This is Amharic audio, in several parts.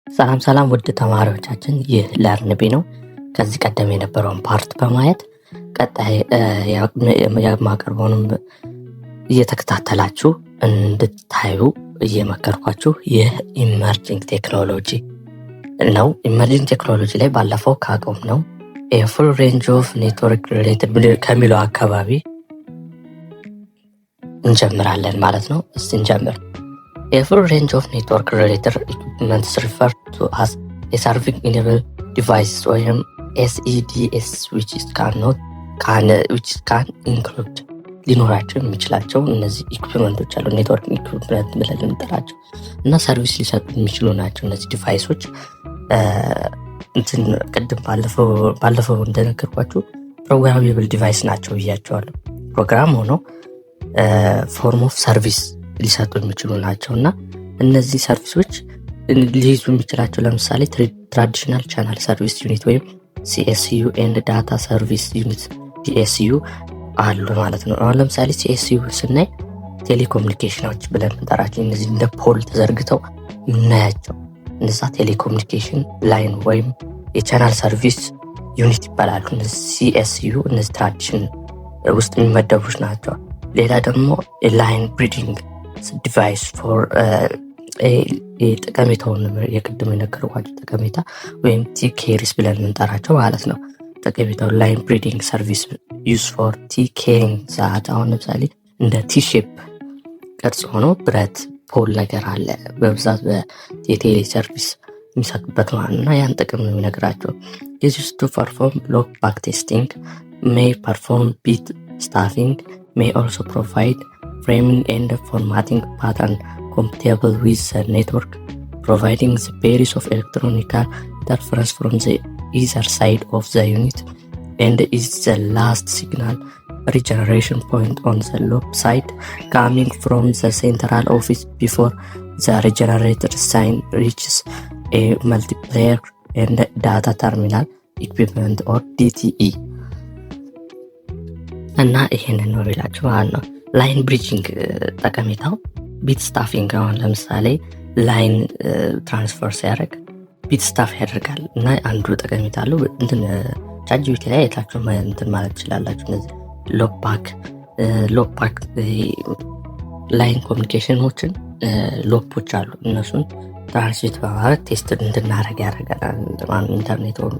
ሰላም ሰላም ውድ ተማሪዎቻችን፣ ይህ ለርንቢ ነው። ከዚህ ቀደም የነበረውን ፓርት በማየት ቀጣይ የማቀርበውንም እየተከታተላችሁ እንድታዩ እየመከርኳችሁ ይህ ኢመርጂንግ ቴክኖሎጂ ነው። ኢመርጂንግ ቴክኖሎጂ ላይ ባለፈው ካቆም ነው የፉል ሬንጅ ኦፍ ኔትወርክ ሪሌትድ ከሚለው አካባቢ እንጀምራለን ማለት ነው። እስቲ እንጀምር። A full range of network-related equipments referred to as a service-enabled devices or SEDS, which can include ሊኖራቸው የሚችላቸው እነዚህ ኢኩፕመንቶች አሉ። ኔትወርክ ኢኩፕመንት ብለን የምንጠራቸው እና ሰርቪስ ሊሰጡ የሚችሉ ናቸው። እነዚህ ዲቫይሶች ቅድም ባለፈው እንደነገርኳችሁ ፕሮግራሜብል ዲቫይስ ናቸው ብያቸዋለሁ። ፕሮግራም ሆነው ፎርም ኦፍ ሰርቪስ ሊሰጡ የሚችሉ ናቸው እና እነዚህ ሰርቪሶች ሊይዙ የሚችላቸው ለምሳሌ ትራዲሽናል ቻናል ሰርቪስ ዩኒት ወይም ሲኤስዩ ኤንድ ዳታ ሰርቪስ ዩኒት ዲኤስዩ አሉ ማለት ነው። አሁን ለምሳሌ ሲኤስዩ ስናይ ቴሌኮሙኒኬሽኖች ብለን ምንጠራቸው እነዚህ እንደ ፖል ተዘርግተው ምናያቸው እነዛ ቴሌኮሙኒኬሽን ላይን ወይም የቻናል ሰርቪስ ዩኒት ይባላሉ። እነዚህ ሲኤስዩ እነዚህ ትራዲሽን ውስጥ የሚመደቡች ናቸው። ሌላ ደግሞ ላይን ብሪዲንግ ዲቫይስ ፎር ጠቀሜታውን የቅድም የነገርኳቸው ጠቀሜታ ወይም ቲኬሪስ ብለን ምንጠራቸው ማለት ነው። ጠቀሜታው ላይን ብሪዲንግ ሰርቪስ ዩዝ ፎር ቲኬሪንግ ዛት። አሁን ለምሳሌ እንደ ቲሼፕ ቅርጽ ሆኖ ብረት ፖል ነገር አለ በብዛት የቴሌ ሰርቪስ የሚሰጡበት ማለት እና ያን ጥቅም ነው የሚነግራቸው። ዩዝ ቱ ፐርፎርም ብሎክ ባክ ቴስቲንግ ሜይ ፐርፎርም ቢት ስታፊንግ may also provide framing and formatting pattern compatible with the network, providing the pairs of electronical interference from the either side of the unit, and is the last signal regeneration point on the loop side coming from the central office before the regenerated sign reaches a multiplayer and data terminal equipment or DTE. እና ይሄንን ነው ሌላችሁ ማለት ነው። ላይን ብሪጅንግ ጠቀሜታው ቢት ስታፊንግ። አሁን ለምሳሌ ላይን ትራንስፈር ሲያደርግ ቢት ስታፍ ያደርጋል እና አንዱ ጠቀሜታ አለው። ቻትጂፒቲ ላይ አይታችሁ ማለት ትችላላችሁ። እነዚህ ሎፓክ ላይን ኮሚኒኬሽኖችን ሎፖች አሉ። እነሱን ትራንስሌት በማድረግ ቴስት እንድናደርግ ያደርጋል። ኢንተርኔት ወይም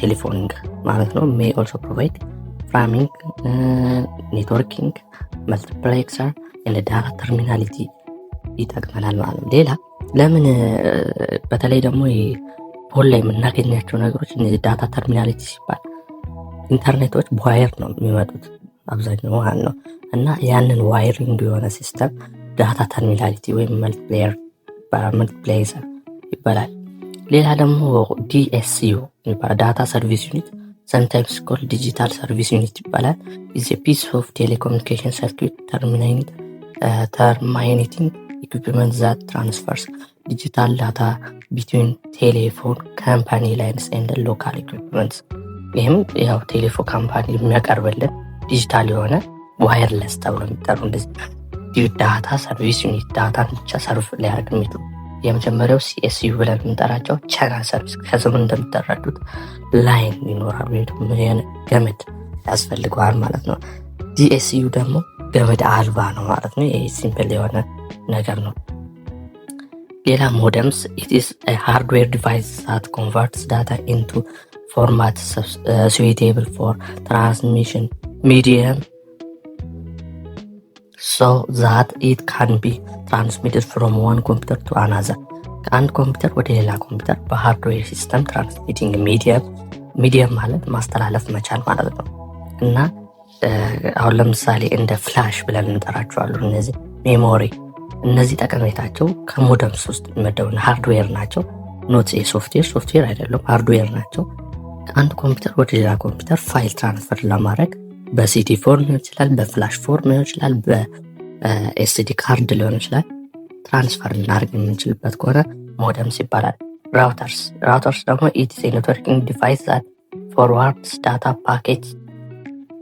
ቴሌፎኒንግ ማለት ነው። ሜይ ኦልሶ ፕሮቫይድ ፍራሚንግ ኔትወርኪንግ መልቲፕሌክሰር እንደ ዳታ ተርሚናሊቲ ይጠቅመናል ማለት ነው። ሌላ ለምን በተለይ ደግሞ ፖል ላይ የምናገኛቸው ነገሮች እነዚህ ዳታ ተርሚናሊቲ ሲባል ኢንተርኔቶች በዋየር ነው የሚመጡት አብዛኛው ማለት ነው እና ያንን ዋይሪንግ የሆነ ሲስተም ዳታ ተርሚናሊቲ ወይም መልቲፕሌክሰር ይባላል። ሌላ ደግሞ ዲኤስዩ ይባላል። ዳታ ሰርቪስ ዩኒት sometimes called digital service unit ይባላል። is a piece of telecommunication circuit terminating equipment that transfers digital data between telephone company lines and local equipments. ይህም ያው ቴሌፎን ካምፓኒ የሚያቀርብልን ዲጂታል የሆነ ዋየርለስ ተብሎ የሚጠሩ እንደዚህ ዳታ ሰርቪስ ዩኒት ዳታን ብቻ ሰርቭ ሊያደርግ የሚችሉ የመጀመሪያው ሲኤስዩ ብለን የምንጠራቸው ቻናል ሰርቪስ ከስሙ እንደምትረዱት ላይን ይኖራል ወይም ገመድ ያስፈልገዋል ማለት ነው። ዲኤስዩ ደግሞ ገመድ አልባ ነው ማለት ነው። ይሄ ሲምፕል የሆነ ነገር ነው። ሌላ ሞደምስ it is a hardware device that converts data into format suitable for transmission medium so that it can be transmitted from one computer to another. ከአንድ ኮምፒውተር ወደ ሌላ ኮምፒውተር በሃርድዌር ሲስተም ትራንስሚቲንግ ሚዲየም ማለት ማስተላለፍ መቻል ማለት ነው እና አሁን ለምሳሌ እንደ ፍላሽ ብለን እንጠራቸዋለን። እነዚህ ሜሞሪ እነዚህ ጠቀሜታቸው ከሞደምስ ውስጥ የሚመደቡና ሃርድዌር ናቸው። ኖት ሶፍትዌር አይደለም፣ ሃርድዌር ናቸው። ከአንድ ኮምፒውተር ወደ ሌላ ኮምፒውተር ፋይል ትራንስፈር ለማድረግ በሲዲ ፎርም ሊሆን ይችላል፣ በፍላሽ ፎርም ሊሆን ይችላል፣ በኤስዲ ካርድ ሊሆን ይችላል። ትራንስፈር ልናደርግ የምንችልበት ከሆነ ሞደምስ ይባላል። ራውተርስ ደግሞ ኢትስ ኔትወርኪንግ ዲቫይስ ዛት ፎርዋርድስ ዳታ ፓኬት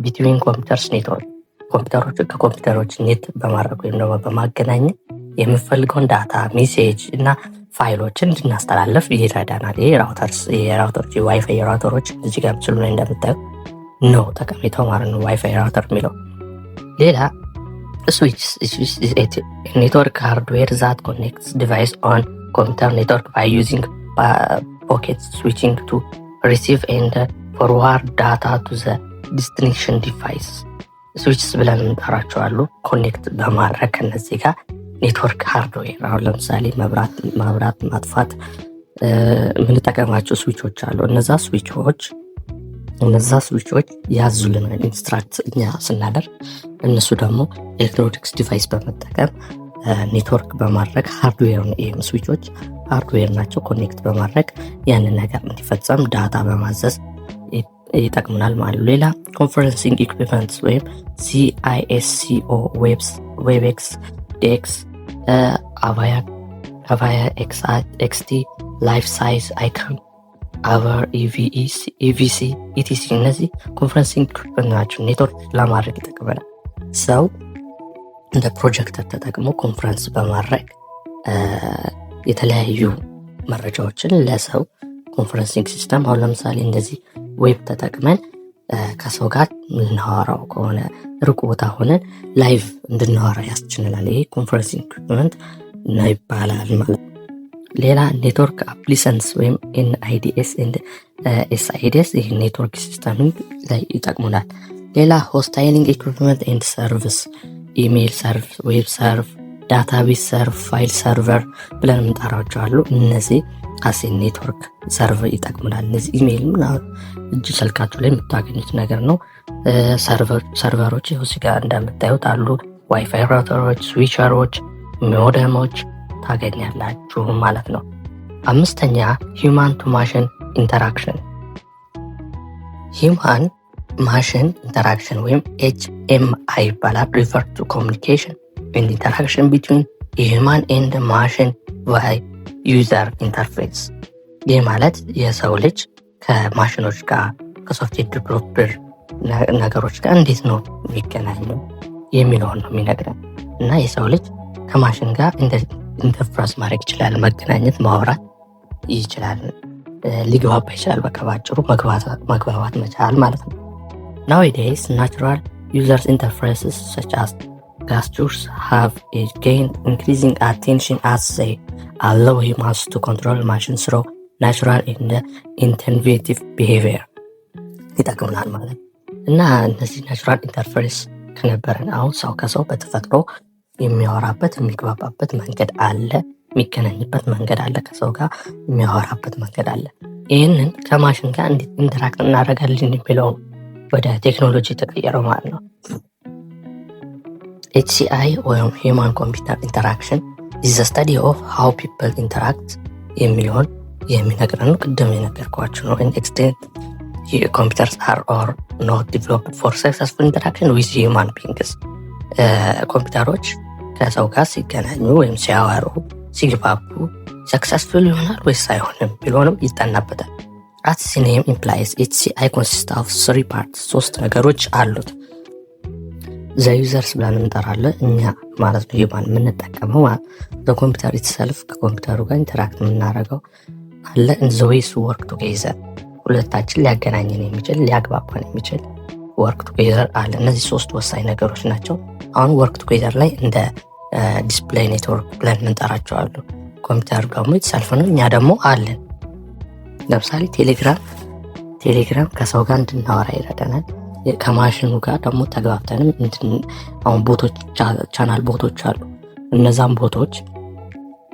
ቢትዊን ኮምፒውተርስ ኔትወርክ። ኮምፒውተሮችን ከኮምፒውተሮች ኔት በማድረግ ወይም ደግሞ በማገናኘት የምፈልገውን ዳታ ሜሴጅ እና ፋይሎችን እንድናስተላልፍ ይረዳናል። ይሄ የራውተሮች የዋይፋይ ራውተሮች እዚህ ጋር ምስሉ ላይ እንደምታዩ ነው ጠቀሜታው ማለት ነው፣ ዋይፋይ ራውተር የሚለው። ሌላ ስዊች ኔትወርክ ሃርድዌር ዛት ኮኔክትስ ዲቫይስ ኦን ኮምፒውተር ኔትወርክ ባይ ዩዚንግ ፖኬት ስዊቺንግ ቱ ሪሲቭ ኤንድ ፎርዋርድ ዳታ ቱ ዘ ዲስቲኔሽን ዲቫይስ። ስዊችስ ብለን እንጠራቸዋሉ ኮኔክት በማድረግ ከነዚህ ጋር ኔትወርክ ሃርድዌር። አሁን ለምሳሌ መብራት ማጥፋት የምንጠቀማቸው ስዊቾች አሉ። እነዛ ስዊቾች ያዙልናል ኢንስትራክት እኛ ስናደርግ፣ እነሱ ደግሞ ኤሌክትሮኒክስ ዲቫይስ በመጠቀም ኔትወርክ በማድረግ ሃርድዌር ነው። ይህም ስዊቾች ሃርድዌር ናቸው። ኮኔክት በማድረግ ያንን ነገር እንዲፈጸም ዳታ በማዘዝ ይጠቅሙናል ማለት ነው። ሌላ ኮንፈረንሲንግ ኢኩዊፕመንትስ ወይም CISCO ዌብኤክስ፣ ዴክስ፣ አቫያ XT፣ ላይፍ ሳይዝ አይከን፣ አቨር፣ EVC፣ ETC እነዚህ ኮንፈረንሲንግ ኢኩዊፕመንት ናቸው። ኔትወርክ ለማድረግ ይጠቅመናል። ሰው እንደ ፕሮጀክተር ተጠቅሞ ኮንፈረንስ በማድረግ የተለያዩ መረጃዎችን ለሰው ኮንፈረንሲንግ ሲስተም አሁን ለምሳሌ እንደዚህ ዌብ ተጠቅመን ከሰው ጋር ልናወራው ከሆነ ሩቅ ቦታ ሆነን ላይቭ እንድናወራ ያስችላል። ይሄ ኮንፈረንሲንግ ኢኩዊፕመንት ነው ይባላል ማለት ነው። ሌላ ኔትወርክ አፕሊሰንስ ወይም NIDS and SIDS ይህ ኔትወርክ ሲስተሚንግ ላይ ይጠቅሙናል። ሌላ ሆስታይሊንግ ኢኩዊፕመንት ኤንድ ሰርቪስ ኢሜይል ሰርቭ፣ ዌብ ሰርቭ፣ ዳታቤዝ ሰርቭ፣ ፋይል ሰርቨር ብለን የምንጠራቸው አሉ። እነዚህ አሴ ኔትወርክ ሰርቭ ይጠቅሙናል። እነዚህ ኢሜይል ምናምን እጅ ስልካችሁ ላይ የምታገኙት ነገር ነው። ሰርቨሮች እዚህ ጋር እንደምታዩት አሉ። ዋይፋይ ራውተሮች፣ ስዊቸሮች፣ ሞደሞች ታገኛላችሁ ማለት ነው። 5ኛ ሂውማን ቱ ማሽን ኢንተራክሽን። ሂውማን ማሽን ኢንተራክሽን ወይም HMI ይባላል። ሪፈር ቱ ኮሚኒኬሽን ኤንድ ኢንተራክሽን ቢትዊን ሂውማን ኤንድ ማሽን ባይ ዩዘር ኢንተርፌስ። ይህ ማለት የሰው ልጅ ከማሽኖች ጋር ከሶፍትዌር ዲቨሎፐር ነገሮች ጋር እንዴት ነው የሚገናኘው የሚለውን ነው የሚነግረን። እና የሰው ልጅ ከማሽን ጋር ኢንተርፍራስ ማድረግ ይችላል፣ መገናኘት ማውራት ይችላል፣ ሊግባባ ይችላል። በቃ ባጭሩ መግባባት መቻል ማለት ነው። Nowadays, natural users interfaces such as gestures have gained increasing attention as they allow humans to control machines through natural and intuitive behavior ይጠቅሙናል ማለት እና እነዚህ ናቹራል ኢንተርፌስ ከነበረን አሁን ሰው ከሰው በተፈጥሮ የሚያወራበት የሚግባባበት መንገድ አለ፣ የሚገናኝበት መንገድ አለ፣ ከሰው ጋር የሚያወራበት መንገድ አለ። ይህንን ከማሽን ጋር እንዴት ኢንተራክት እናደርጋለን የሚለው ወደ ቴክኖሎጂ ተቀየረው ማለት ነው። HCI ወይም ሂውማን ኮምፒውተር ኢንተራክሽን is the study of how people interact የሚለውን የሚነግረን ነው። ቅድም የነገርኳችሁ ነው። extent computers are or not developed for successful interaction with human beings። ኮምፒውተሮች ከሰው ጋር ሲገናኙ ወይም ሲያወሩ ሲግባቡ ሰክሰስፉል ይሆናል ወይስ አይሆንም ቢሆንም ይጠናበታል። As the name implies, HCI consists of 3 parts። 3 ነገሮች አሉት። the users ብለን እንጠራለን እኛ ማለት ነው። ሂውማን የምንጠቀመው the computer itself ከኮምፒውተሩ ጋር ኢንተራክት የምናደርገው አለ። and the ways to work together ሁለታችን ሊያገናኘን የሚችል ሊያግባባን የሚችል work together አለ። እነዚህ 3 ወሳኝ ነገሮች ናቸው። አሁን work together ላይ እንደ ዲስፕሌይ ኔትወርክ ብለን እንጠራቸው አሉ። ኮምፒውተሩ ደግሞ itself ነው፣ እኛ ደግሞ አለን። ለምሳሌ ቴሌግራም ከሰው ጋር እንድናወራ ይረዳናል። ከማሽኑ ጋር ደግሞ ተግባብተንም አሁን ቦቶች ቻናል ቦቶች አሉ። እነዛም ቦቶች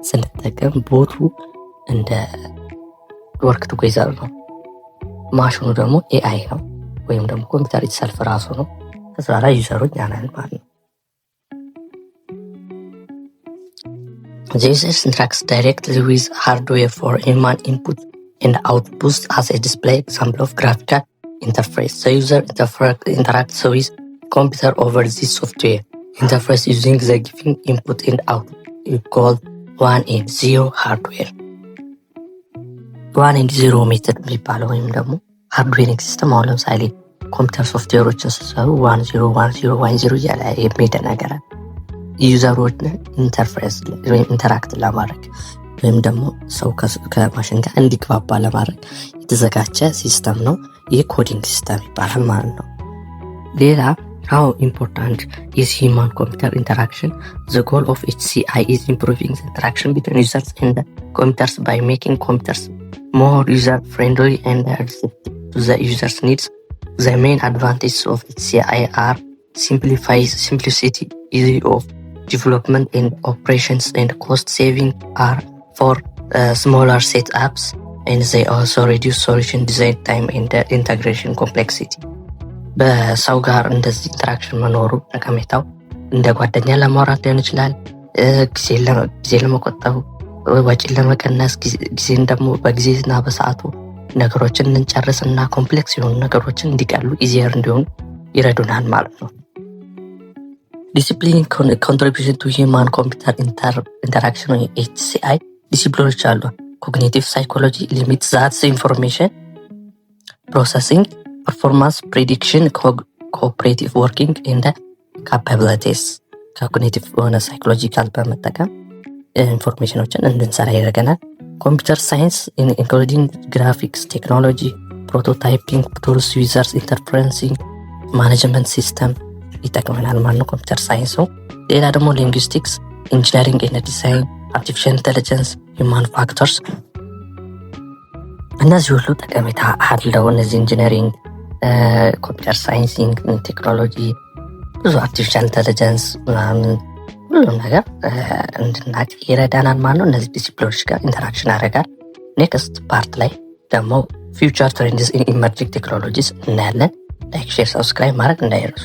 ስንጠቀም ቦቱ እንደ ወርክ ቱጌዘር ነው። ማሽኑ ደግሞ AI ነው ወይም ደግሞ ኮምፒውተር ኢትሰልፍ ራሱ ነው። ከዛ ላይ ዩዘሮች ያናል ማለት ነው። The user interacts directly with hardware for human input and output as a display example of graphical interface. The user interacts with computer over this software interface using the given input and output. We call 1 and 0 hardware. 1 and 0 ሜተድ የሚባለው ወይም ደግሞ ሃርድዌሪንግ ሲስተም አሁን ለምሳሌ ኮምፒውተር ሶፍትዌሮችን ሲሰሩ 1 እያለ የሚሄድ ነገር ዩዘሮችን ኢንተርፌስ ወይም ኢንተራክት ለማድረግ ወይም ደግሞ ሰው ከማሽን ጋር እንዲግባባ ለማድረግ የተዘጋጀ ሲስተም ነው። ይህ ኮዲንግ ሲስተም ይባላል ማለት ነው። ሌላ how important is human computer interaction? The goal of HCI is improving the interaction between users and computers by making computers more user friendly and receptive to the user's needs. The main advantages of HCI are simplicity, ease of development and operations, and cost saving are for smaller setups, and they also reduce solution design time and integration complexity. በሰው ጋር እንደዚህ ኢንተራክሽን መኖሩ ጠቀሜታው እንደ ጓደኛ ለማውራት ሊሆን ይችላል። ጊዜ ለመቆጠብ፣ ወጪን ለመቀነስ፣ ጊዜን ደግሞ በጊዜና በሰዓቱ ነገሮችን እንጨርስ እና ኮምፕሌክስ የሆኑ ነገሮችን እንዲቀሉ ኢዚየር እንዲሆኑ ይረዱናል ማለት ነው። ዲሲፕሊን ኮንትሪቢዩሽን ቱ ሂውማን ኮምፒውተር ኢንተራክሽን ወይ HCI ዲሲፕሊኖች አሉ። ኮግኒቲቭ ሳይኮሎጂ ሊሚት ዛት ኢንፎርሜሽን ፕሮሰሲንግ፣ ፐርፎርማንስ ፕሬዲክሽን፣ ኮኦፕሬቲቭ ወርኪንግ ኤንድ ካፓቢሊቲስ። ኮግኒቲቭ የሆነ ሳይኮሎጂካል በመጠቀም ኢንፎርሜሽኖችን እንድንሰራ ይረገናል። ኮምፒውተር ሳይንስ ኢንክሉዲንግ ግራፊክስ ቴክኖሎጂ፣ ፕሮቶታይፒንግ ቱልስ፣ ዩዘርስ ኢንተርፈረንሲንግ፣ ማኔጅመንት ሲስተም ይጠቅመናል ማለት ነው ኮምፒውተር ሳይንስ ነው። ሌላ ደግሞ ሊንጉስቲክስ፣ ኢንጂነሪንግ ኤንድ ዲዛይን፣ አርቲፊሻል ኢንቴሊጀንስ፣ ሂውማን ፋክተርስ። እነዚህ ሁሉ ጠቀሜታ አለው። እነዚህ ኢንጂነሪንግ፣ ኮምፒውተር ሳይንሲንግ፣ ቴክኖሎጂ፣ ብዙ አርቲፊሻል ኢንቴሊጀንስ ምናምን ሁሉም ነገር እንድናቅ ይረዳናል ማለት ነው። እነዚህ ዲሲፕሊኖች ጋር ኢንተራክሽን ያደርጋል። ኔክስት ፓርት ላይ ደግሞ ፊውቸር ትሬንድስ ኢን ኢመርጂንግ ቴክኖሎጂስ እናያለን። ላይክ፣ ሼር፣ ሰብስክራይብ ማድረግ እንዳይረሱ።